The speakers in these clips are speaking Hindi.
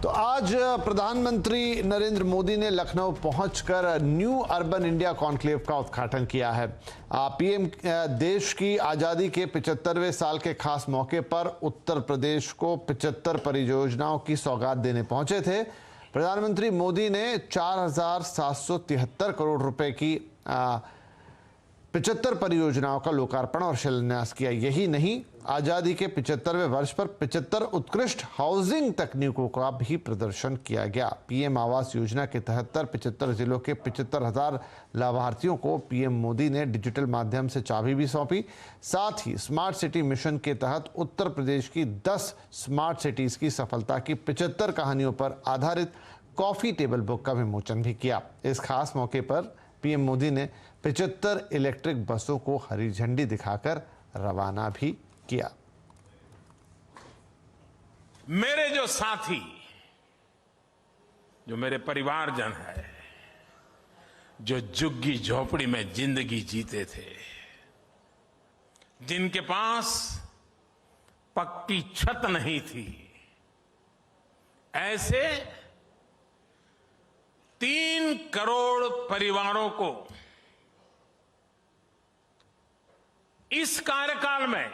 तो आज प्रधानमंत्री नरेंद्र मोदी ने लखनऊ पहुंचकर न्यू अर्बन इंडिया कॉन्क्लेव का उद्घाटन किया है। पीएम देश की आज़ादी के 75वें साल के खास मौके पर उत्तर प्रदेश को 75 परियोजनाओं की सौगात देने पहुंचे थे। प्रधानमंत्री मोदी ने 4,773 करोड़ रुपए की 75 परियोजनाओं का लोकार्पण और शिलान्यास किया। यही नहीं, आज़ादी के 75वें वर्ष पर 75 उत्कृष्ट हाउसिंग तकनीकों का भी प्रदर्शन किया गया। पीएम आवास योजना के तहत 75 जिलों के 75,000 लाभार्थियों को पीएम मोदी ने डिजिटल माध्यम से चाबी भी सौंपी। साथ ही स्मार्ट सिटी मिशन के तहत उत्तर प्रदेश की 10 स्मार्ट सिटीज की सफलता की 75 कहानियों पर आधारित कॉफी टेबल बुक का विमोचन भी किया। इस खास मौके पर पीएम मोदी ने 75 इलेक्ट्रिक बसों को हरी झंडी दिखाकर रवाना भी किया। मेरे जो साथी, जो मेरे परिवारजन है, जो झुग्गी झोपड़ी में जिंदगी जीते थे, जिनके पास पक्की छत नहीं थी, ऐसे 3 करोड़ परिवारों को इस कार्यकाल में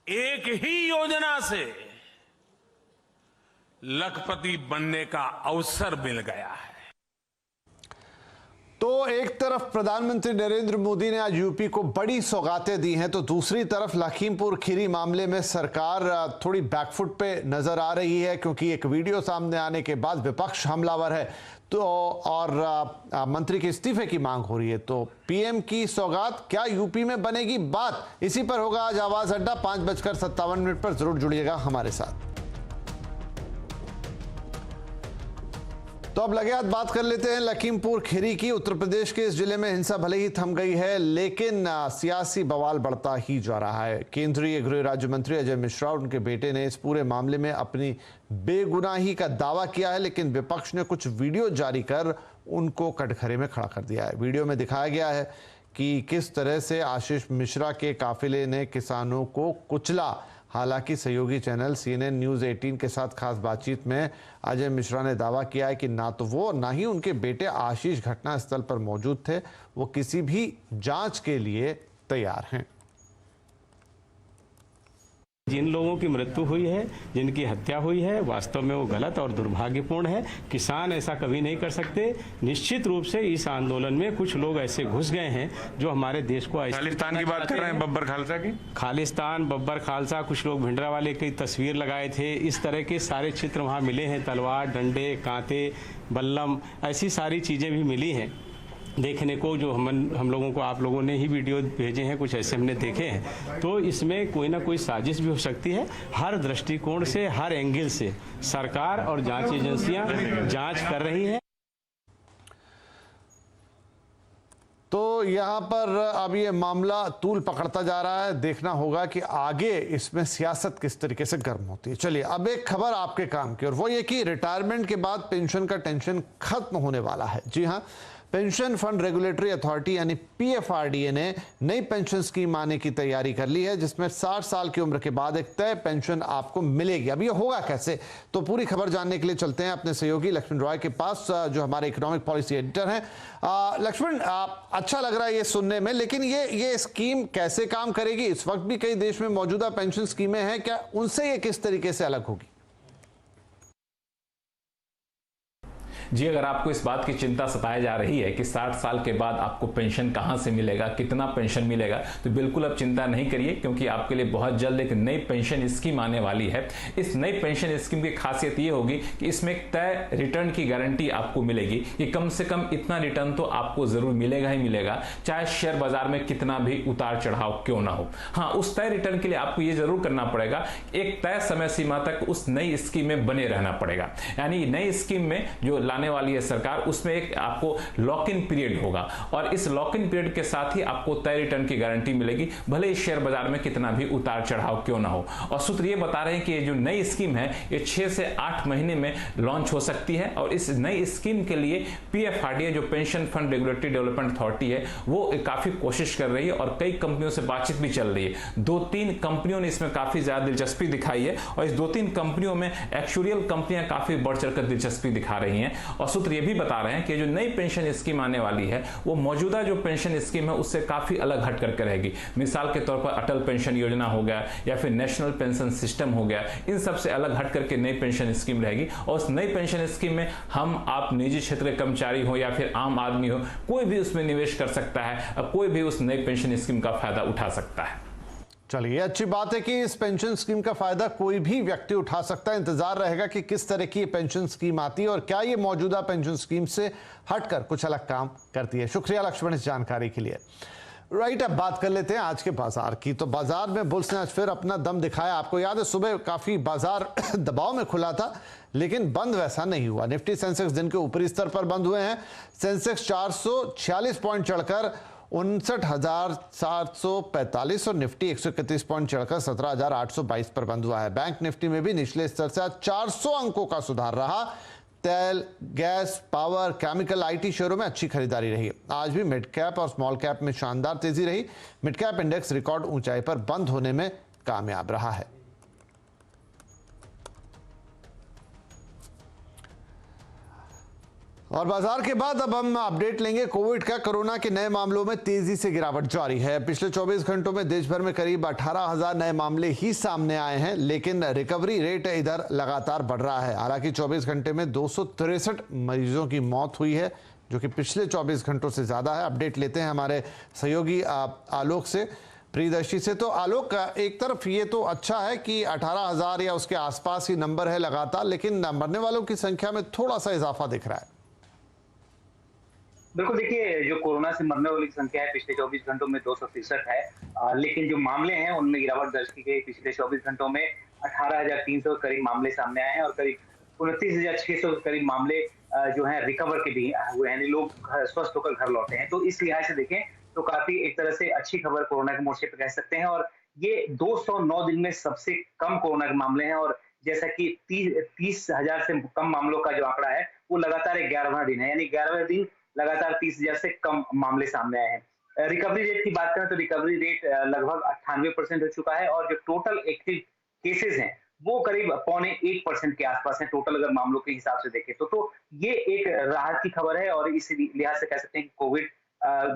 एक ही योजना से लखपति बनने का अवसर मिल गया है। तो एक तरफ प्रधानमंत्री नरेंद्र मोदी ने आज यूपी को बड़ी सौगातें दी हैं, तो दूसरी तरफ लखीमपुर खीरी मामले में सरकार थोड़ी बैकफुट पे नजर आ रही है, क्योंकि एक वीडियो सामने आने के बाद विपक्ष हमलावर है तो और मंत्री के इस्तीफे की मांग हो रही है। तो पीएम की सौगात क्या यूपी में बनेगी, बात इसी पर होगा आज आवाज अड्डा। 5:57 पर जरूर जुड़िएगा हमारे साथ। तो अब लगे हाथ बात कर लेते हैं लखीमपुर खीरी की। उत्तर प्रदेश के इस जिले में हिंसा भले ही थम गई है, लेकिन सियासी बवाल बढ़ता ही जा रहा है। केंद्रीय गृह राज्य मंत्री अजय मिश्रा और उनके बेटे ने इस पूरे मामले में अपनी बेगुनाही का दावा किया है, लेकिन विपक्ष ने कुछ वीडियो जारी कर उनको कटघरे में खड़ा कर दिया है। वीडियो में दिखाया गया है कि किस तरह से आशीष मिश्रा के काफिले ने किसानों को कुचला। हालांकि सहयोगी चैनल CNN न्यूज़ 18 के साथ खास बातचीत में अजय मिश्रा ने दावा किया है कि ना तो वो ना ही उनके बेटे आशीष घटनास्थल पर मौजूद थे। वो किसी भी जांच के लिए तैयार हैं। जिन लोगों की मृत्यु हुई है, जिनकी हत्या हुई है, वास्तव में वो गलत और दुर्भाग्यपूर्ण है। किसान ऐसा कभी नहीं कर सकते। निश्चित रूप से इस आंदोलन में कुछ लोग ऐसे घुस गए हैं जो हमारे देश को खालिस्तान की बात कर रहे हैं, बब्बर खालसा की। खालिस्तान, बब्बर खालसा, कुछ लोग भिंडरावाले की तस्वीर लगाए थे। इस तरह के सारे चित्र वहाँ मिले हैं। तलवार, डंडे, कांटे, बल्लम, ऐसी सारी चीज़ें भी मिली हैं देखने को, जो हम लोगों को आप लोगों ने ही वीडियो भेजे हैं, कुछ ऐसे हमने देखे हैं। तो इसमें कोई ना कोई साजिश भी हो सकती है। हर दृष्टिकोण से, हर एंगल से सरकार और जांच एजेंसियां जांच कर रही हैं। तो यहाँ पर अब ये मामला तूल पकड़ता जा रहा है। देखना होगा कि आगे इसमें सियासत किस तरीके से गर्म होती है। चलिए अब एक खबर आपके काम की, और वो ये कि रिटायरमेंट के बाद पेंशन का टेंशन खत्म होने वाला है। जी हाँ, पेंशन फंड रेगुलेटरी अथॉरिटी यानी PFRDA ने नई पेंशन स्कीम आने की तैयारी कर ली है, जिसमें 60 साल की उम्र के बाद एक तय पेंशन आपको मिलेगी। अब ये होगा कैसे, तो पूरी खबर जानने के लिए चलते हैं अपने सहयोगी लक्ष्मण रॉय के पास, जो हमारे इकोनॉमिक पॉलिसी एडिटर हैं। लक्ष्मण, अच्छा लग रहा है ये सुनने में, लेकिन ये स्कीम कैसे काम करेगी? इस वक्त भी कई देश में मौजूदा पेंशन स्कीमें हैं, क्या उनसे ये किस तरीके से अलग होगी? जी, अगर आपको इस बात की चिंता सताई जा रही है कि 60 साल के बाद आपको पेंशन कहां से मिलेगा, कितना पेंशन मिलेगा, तो बिल्कुल अब चिंता नहीं करिए, क्योंकि आपके लिए बहुत जल्द एक नई पेंशन स्कीम आने वाली है। इस नई पेंशन स्कीम की खासियत ये होगी कि इसमें एक तय रिटर्न की गारंटी आपको मिलेगी कि कम से कम इतना रिटर्न तो आपको जरूर मिलेगा ही मिलेगा, चाहे शेयर बाजार में कितना भी उतार चढ़ाव क्यों ना हो। हाँ, उस तय रिटर्न के लिए आपको ये जरूर करना पड़ेगा, एक तय समय सीमा तक उस नई स्कीम में बने रहना पड़ेगा। यानी नई स्कीम में जो लाने लाने वाली है सरकार, उसमें एक आपको लॉक इन पीरियड होगा और इस लॉक इन पीरियड के साथ ही आपको तय रिटर्न की गारंटी मिलेगी, भले इस शेयर बाजार में कितना भी उतार चढ़ाव क्यों ना हो। और सूत्र ये बता रहे हैं कि ये जो नई स्कीम है ये 6 से 8 महीने में लॉन्च हो सकती है और इस नई स्कीम के लिए पीएफआरडीए जो pension fund regulatory development authority है वो काफी कोशिश कर रही है और कई कंपनियों से बातचीत भी चल रही है। 2-3 कंपनियों ने इसमें काफी ज्यादा दिलचस्पी दिखाई है और इस 2-3 कंपनियों में एक्चुअल कंपनियां काफी बढ़ चढ़कर दिलचस्पी दिखा रही हैं। और सूत्र ये भी बता रहे हैं कि जो नई पेंशन स्कीम आने वाली है वो मौजूदा जो पेंशन स्कीम है उससे काफी अलग हट करके रहेगी। मिसाल के तौर पर अटल पेंशन योजना हो गया या फिर नेशनल पेंशन सिस्टम हो गया, इन सब से अलग हट करके नई पेंशन स्कीम रहेगी। और उस नई पेंशन स्कीम में हम आप निजी क्षेत्र के कर्मचारी हो या फिर आम आदमी हो, कोई भी उसमें निवेश कर सकता है और कोई भी उस नई पेंशन स्कीम का फायदा उठा सकता है। चलिए, अच्छी बात है कि इस पेंशन स्कीम का फायदा कोई भी व्यक्ति उठा सकता है। इंतजार रहेगा कि किस तरह की ये पेंशन स्कीम आती है और क्या ये मौजूदा पेंशन स्कीम से हटकर कुछ अलग काम करती है। शुक्रिया लक्ष्मण इस जानकारी के लिए। राइट, अब बात कर लेते हैं आज के बाजार की। तो बाजार में बुल्स ने आज फिर अपना दम दिखाया। आपको याद है सुबह काफी बाजार दबाव में खुला था लेकिन बंद वैसा नहीं हुआ। निफ्टी सेंसेक्स दिन के ऊपरी स्तर पर बंद हुए हैं। सेंसेक्स 446 पॉइंट चढ़कर 59,745 और निफ्टी 131 पॉइंट चढ़कर 17,822 पर बंद हुआ है। बैंक निफ्टी में भी निचले स्तर से आज 400 अंकों का सुधार रहा। तेल, गैस, पावर, केमिकल, आईटी शेयरों में अच्छी खरीदारी रही। आज भी मिड कैप और स्मॉल कैप में शानदार तेजी रही। मिड कैप इंडेक्स रिकॉर्ड ऊंचाई पर बंद होने में कामयाब रहा है। और बाजार के बाद अब हम अपडेट लेंगे कोविड का। कोरोना के नए मामलों में तेजी से गिरावट जारी है। पिछले 24 घंटों में देश भर में करीब 18,000 नए मामले ही सामने आए हैं, लेकिन रिकवरी रेट इधर लगातार बढ़ रहा है। हालांकि 24 घंटे में 263 मरीजों की मौत हुई है, जो कि पिछले 24 घंटों से ज्यादा है। अपडेट लेते हैं हमारे सहयोगी आलोक से, प्रियदर्शी से। तो आलोक, एक तरफ ये तो अच्छा है कि 18,000 या उसके आसपास ही नंबर है लगातार, लेकिन मरने वालों की संख्या में थोड़ा सा इजाफा दिख रहा है। बिल्कुल, देखिए जो कोरोना से मरने वालों की संख्या है पिछले 24 घंटों में 263 है, लेकिन जो मामले हैं उनमें गिरावट दर्ज की गई। पिछले 24 घंटों में 18,300 करीब मामले सामने आए हैं और करीब 29,600 करीब मामले जो हैं रिकवर के भी हुए हैं, लोग स्वस्थ होकर घर लौटे हैं। तो इस लिहाज से देखें तो काफी एक तरह से अच्छी खबर कोरोना के मोर्चे पे कह सकते हैं। और ये 209 दिन में सबसे कम कोरोना के मामले हैं और जैसा कि 30,000 से कम मामलों का जो आंकड़ा है वो लगातार 11वां दिन है, यानी 11वें दिन लगातार 30,000 से कम मामले सामने आए हैं। रिकवरी रेट की बात करें तो रिकवरी रेट लगभग 98% हो चुका है और जो टोटल एक्टिव केसेस हैं वो करीब 0.1% के आसपास है टोटल, अगर मामलों के हिसाब से देखें तो ये एक राहत की खबर है और इस लिहाज से कह सकते हैं कि कोविड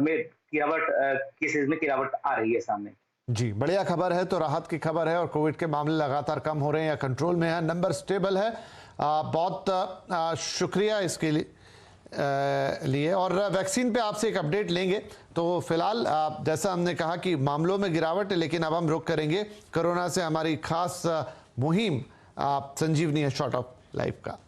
में गिरावट, केसेस में गिरावट आ रही है सामने। जी, बढ़िया खबर है। तो राहत की खबर है और कोविड के मामले लगातार कम हो रहे हैं या कंट्रोल में है, नंबर स्टेबल है। बहुत शुक्रिया इसके लिए। और वैक्सीन पे आपसे एक अपडेट लेंगे। तो फिलहाल जैसा हमने कहा कि मामलों में गिरावट है, लेकिन अब हम रुख करेंगे कोरोना से हमारी खास मुहिम संजीवनी है शॉर्ट ऑफ लाइफ का।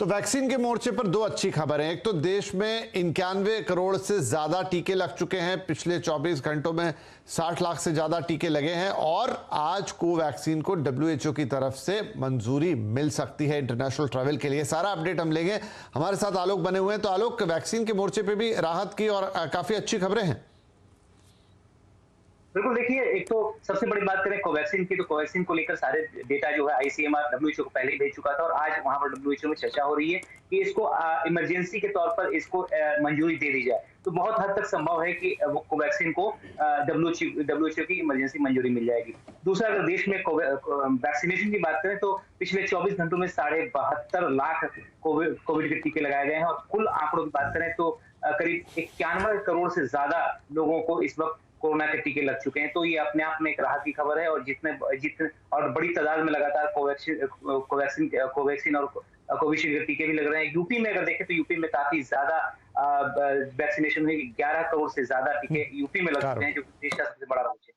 तो वैक्सीन के मोर्चे पर दो अच्छी खबर है। एक तो देश में 91 करोड़ से ज्यादा टीके लग चुके हैं। पिछले 24 घंटों में 60 लाख से ज्यादा टीके लगे हैं और आज कोवैक्सीन को WHO की तरफ से मंजूरी मिल सकती है इंटरनेशनल ट्रैवल के लिए। सारा अपडेट हम लेंगे। हमारे साथ आलोक बने हुए हैं। तो आलोक, वैक्सीन के मोर्चे पर भी राहत की और काफी अच्छी खबरें हैं। बिल्कुल, देखिए एक तो सबसे बड़ी बात करें कोवैक्सीन की, तो कोवैक्सीन को लेकर सारे डेटा जो है ICMR WHO को पहले ही भेज चुका था और आज वहां पर WHO में चर्चा हो रही है कि इसको इमरजेंसी के तौर पर इसको मंजूरी दे दी जाए। तो बहुत हद तक संभव है कि वो कोवैक्सीन को WHO की इमरजेंसी मंजूरी मिल जाएगी। दूसरा, अगर देश में वैक्सीनेशन की बात करें तो पिछले 24 घंटों में 72.5 लाख कोविड के टीके लगाए गए हैं और कुल आंकड़ों की बात करें तो करीब 91 करोड़ से ज्यादा लोगों को इस वक्त कोरोना के टीके लग चुके हैं। तो ये अपने आप में एक राहत की खबर है और जितने और बड़ी तादाद में लगातार कोवैक्सीन और कोविशील्ड के टीके भी लग रहे हैं। यूपी में अगर देखें तो यूपी में काफी ज्यादा वैक्सीनेशन हुई, 11 करोड़ से ज्यादा टीके यूपी में लग चुके हैं, जो देश का सबसे बड़ा राज्य है।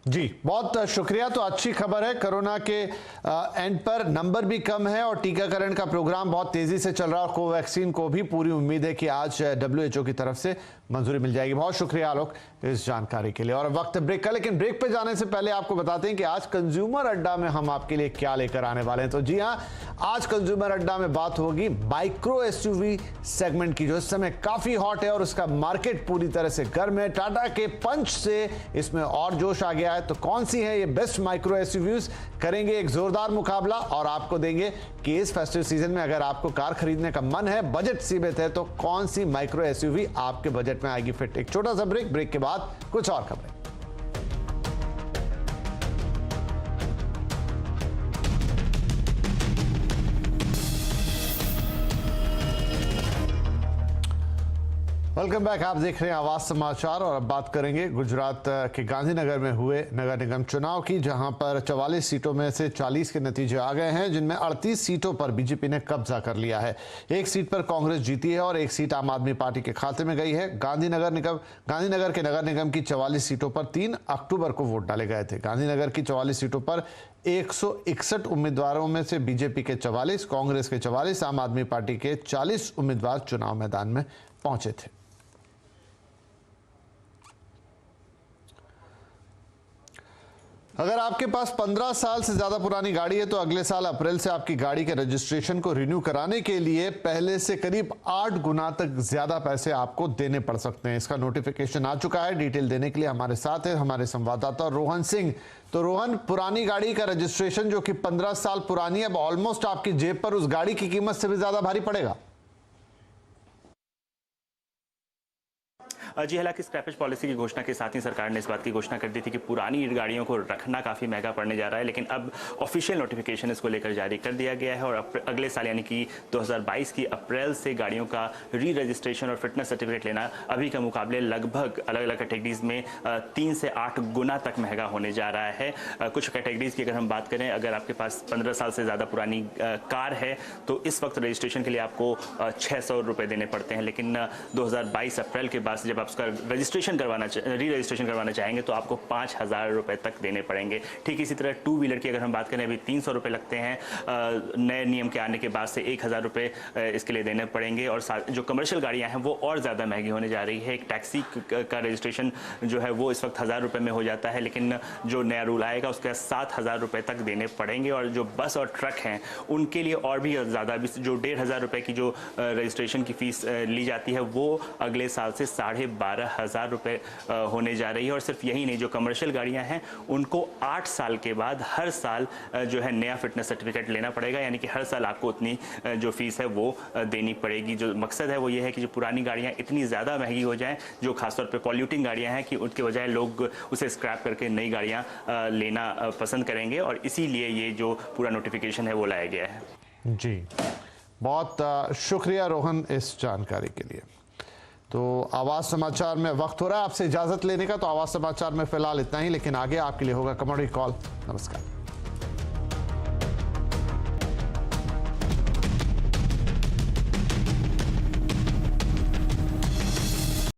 जी बहुत शुक्रिया। तो अच्छी खबर है, कोरोना के एंड पर नंबर भी कम है और टीकाकरण का प्रोग्राम बहुत तेजी से चल रहा है। कोवैक्सीन को भी पूरी उम्मीद है कि आज WHO की तरफ से मंजूरी मिल जाएगी। बहुत शुक्रिया आलोक इस जानकारी के लिए। और वक्त ब्रेक का, लेकिन ब्रेक पे जाने से पहले आपको बताते हैं कि आज कंज्यूमर अड्डा में हम आपके लिए क्या लेकर आने वाले हैं। तो जी हाँ, आज कंज्यूमर अड्डा में बात होगी माइक्रो SUV सेगमेंट की, जो इस समय काफी हॉट है और उसका मार्केट पूरी तरह से गर्म है। टाटा के पंच से इसमें और जोश आ गया है। तो कौन सी है ये बेस्ट माइक्रो SUVs, करेंगे एक जोरदार मुकाबला और आपको देंगे कि इस फेस्टिव सीजन में अगर आपको कार खरीदने का मन है, बजट सीमित है, तो कौन सी माइक्रो SUV आपके बजट में आएगी फिट। एक छोटा सा ब्रेक, ब्रेक के बाद कुछ और खबरें। वेलकम बैक, आप देख रहे हैं आवाज समाचार और अब बात करेंगे गुजरात के गांधीनगर में हुए नगर निगम चुनाव की, जहां पर 44 सीटों में से 40 के नतीजे आ गए हैं, जिनमें 38 सीटों पर बीजेपी ने कब्जा कर लिया है। एक सीट पर कांग्रेस जीती है और एक सीट आम आदमी पार्टी के खाते में गई है। गांधीनगर के नगर निगम की 44 सीटों पर 3 अक्टूबर को वोट डाले गए थे। गांधीनगर की 44 सीटों पर 161 उम्मीदवारों में से बीजेपी के 44, कांग्रेस के 44, आम आदमी पार्टी के 40 उम्मीदवार चुनाव मैदान में पहुंचे थे। अगर आपके पास 15 साल से ज्यादा पुरानी गाड़ी है तो अगले साल अप्रैल से आपकी गाड़ी के रजिस्ट्रेशन को रिन्यू कराने के लिए पहले से करीब 8 गुना तक ज्यादा पैसे आपको देने पड़ सकते हैं। इसका नोटिफिकेशन आ चुका है। डिटेल देने के लिए हमारे साथ है हमारे संवाददाता रोहन सिंह। तो रोहन, पुरानी गाड़ी का रजिस्ट्रेशन जो कि 15 साल पुरानी है, अब ऑलमोस्ट आपकी जेब पर उस गाड़ी की कीमत से भी ज्यादा भारी पड़ेगा। जी, हालांकि स्क्रैपेज पॉलिसी की घोषणा के साथ ही सरकार ने इस बात की घोषणा कर दी थी कि पुरानी गाड़ियों को रखना काफ़ी महंगा पड़ने जा रहा है, लेकिन अब ऑफिशियल नोटिफिकेशन इसको लेकर जारी कर दिया गया है और अगले साल यानी कि 2022 की अप्रैल से गाड़ियों का री रजिस्ट्रेशन और फिटनेस सर्टिफिकेट लेना अभी के मुकाबले लगभग अलग अलग कैटेगरीज में 3 से 8 गुना तक महंगा होने जा रहा है। कुछ कैटेगरीज की अगर हम बात करें, अगर आपके पास 15 साल से ज़्यादा पुरानी कार है तो इस वक्त रजिस्ट्रेशन के लिए आपको 600 रुपये देने पड़ते हैं, लेकिन 2022 अप्रैल के बाद जब उसका रजिस्ट्रेशन री रजिस्ट्रेशन करवाना चाहेंगे तो आपको 5,000 रुपए तक देने पड़ेंगे। ठीक इसी तरह 2 व्हीलर की अगर हम बात करें, अभी 300 रुपए लगते हैं, नए नियम के आने के बाद से 1,000 रुपए इसके लिए देने पड़ेंगे। और जो कमर्शियल गाड़ियां हैं वो और ज़्यादा महंगी होने जा रही है। एक टैक्सी का रजिस्ट्रेशन जो है वो इस वक्त 1,000 रुपये में हो जाता है, लेकिन जो नया रूल आएगा उसके 7,000 रुपये तक देने पड़ेंगे। और जो बस और ट्रक हैं उनके लिए और भी ज़्यादा, जो 1,500 रुपये की जो रजिस्ट्रेशन की फीस ली जाती है वो अगले साल से 12,500 रुपये होने जा रही है। और सिर्फ यही नहीं, जो कमर्शियल गाड़ियां हैं उनको 8 साल के बाद हर साल जो है नया फिटनेस सर्टिफिकेट लेना पड़ेगा, यानी कि हर साल आपको उतनी जो फीस है वो देनी पड़ेगी। जो मकसद है वो ये है कि जो पुरानी गाड़ियां इतनी ज़्यादा महंगी हो जाएं, जो खासतौर पे पॉल्यूटिंग गाड़ियां हैं, कि उनके बजाय लोग उसे स्क्रैप करके नई गाड़ियां लेना पसंद करेंगे और इसीलिए ये जो पूरा नोटिफिकेशन है वो लाया गया है। जी बहुत शुक्रिया रोहन इस जानकारी के लिए। तो आवाज समाचार में वक्त हो रहा है आपसे इजाजत लेने का, तो आवाज समाचार में फिलहाल इतना ही, लेकिन आगे आपके लिए होगा कमोडिटी कॉल। नमस्कार।